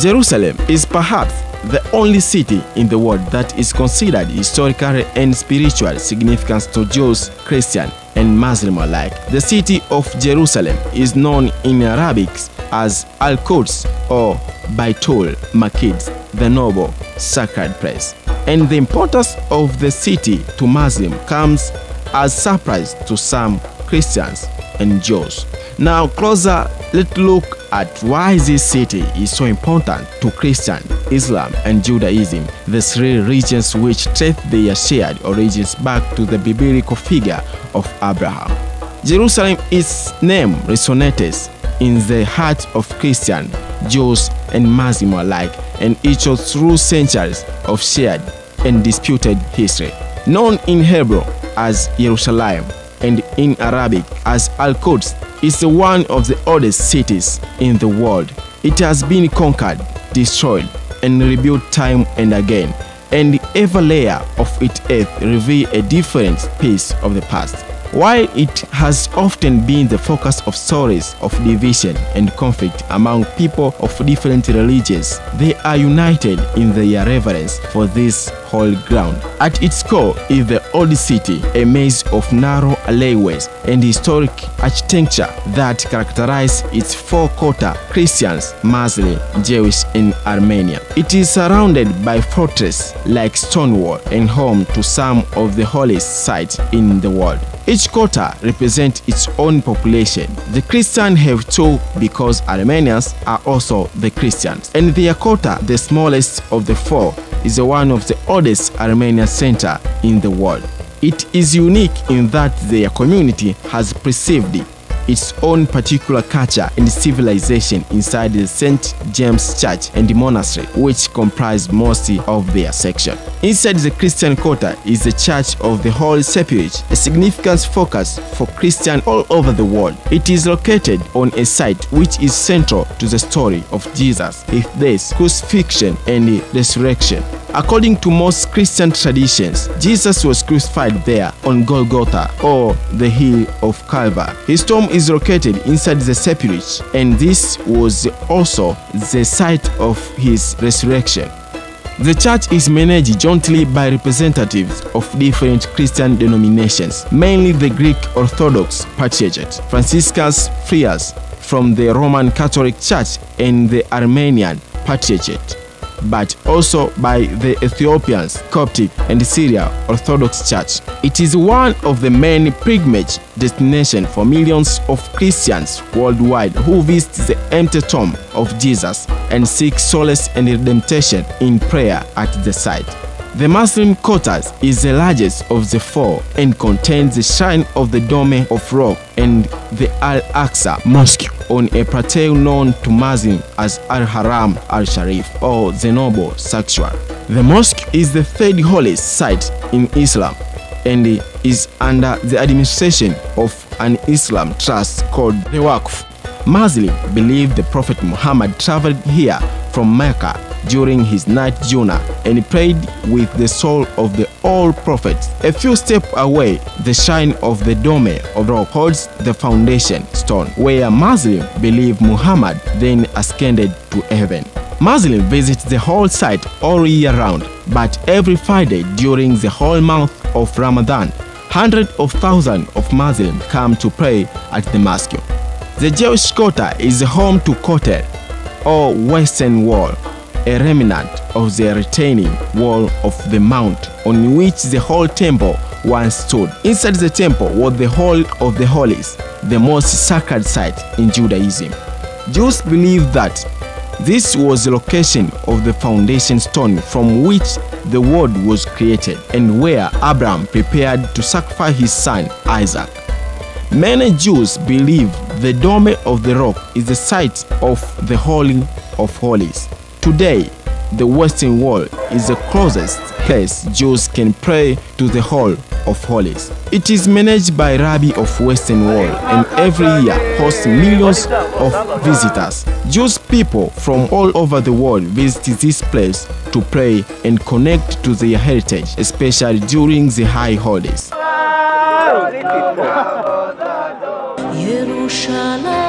Jerusalem is perhaps the only city in the world that is considered historical and spiritual significance to Jews, Christians, and Muslims alike. The city of Jerusalem is known in Arabic as Al-Quds or Baitul Maqdis, the noble sacred place. And the importance of the city to Muslims comes as surprise to some Christians and Jews. Now closer, let's look at why this city is so important to Christian, Islam, and Judaism, the three religions which trace their shared origins back to the biblical figure of Abraham. Jerusalem, its name resonates in the heart of Christian, Jews, and Muslims alike, and it shows through centuries of shared and disputed history. Known in Hebrew as YERUSHALAYIM and in Arabic as Al-Quds, is one of the oldest cities in the world. It has been conquered, destroyed, and rebuilt time and again, and every layer of its earth reveals a different piece of the past. While it has often been the focus of stories of division and conflict among people of different religions, they are united in their reverence for this holy ground. At its core is the old city, a maze of narrow alleyways and historic architecture that characterize its four-quarter Christians, Muslim, Jewish, and Armenian. It is surrounded by fortresses like Stonewall and home to some of the holiest sites in the world. Each quarter represents its own population. The Christians have two because Armenians are also the Christians. And their quarter, the smallest of the four, is one of the oldest Armenian centers in the world. It is unique in that their community has preserved its own particular culture and civilization inside the St. James Church and the monastery, which comprise most of their section. Inside the Christian quarter is the Church of the Holy Sepulchre, a significant focus for Christians all over the world. It is located on a site which is central to the story of Jesus, his death, crucifixion, and resurrection. According to most Christian traditions, Jesus was crucified there on Golgotha, or the hill of Calvary. His tomb is located inside the sepulchre, and this was also the site of his resurrection. The church is managed jointly by representatives of different Christian denominations, mainly the Greek Orthodox Patriarchate, Franciscans Friars from the Roman Catholic Church, and the Armenian Patriarchate, but also by the Ethiopians, Coptic, and Syria Orthodox Church. It is one of the main pilgrimage destinations for millions of Christians worldwide who visit the empty tomb of Jesus and seek solace and redemption in prayer at the site. The Muslim quarters is the largest of the four and contains the shrine of the Dome of Rock and the Al-Aqsa Mosque on a plateau known to Muslims as Al-Haram Al-Sharif, or the Noble Sanctuary. The mosque is the third holiest site in Islam and is under the administration of an Islam trust called the Waqf. Muslims believe the Prophet Muhammad traveled here from Mecca during his night journey and prayed with the soul of the old prophets. A few steps away, the shrine of the Dome of Rock holds the foundation stone, where Muslims believe Muhammad then ascended to heaven. Muslims visit the whole site all year round, but every Friday during the whole month of Ramadan, hundreds of thousands of Muslims come to pray at the mosque. The Jewish quarter is home to Kotel, or Western Wall, a remnant of the retaining wall of the mount on which the whole temple once stood. Inside the temple was the Hall of the Holies, the most sacred site in Judaism. Jews believe that this was the location of the foundation stone from which the world was created and where Abraham prepared to sacrifice his son Isaac. Many Jews believe the Dome of the Rock is the site of the Holy of Holies. Today, the Western Wall is the closest place Jews can pray to the Hall of Holies. It is managed by Rabbi of Western Wall and every year hosts millions of visitors. Jewish people from all over the world visit this place to pray and connect to their heritage, especially during the high holidays. YERUSHALAYIM.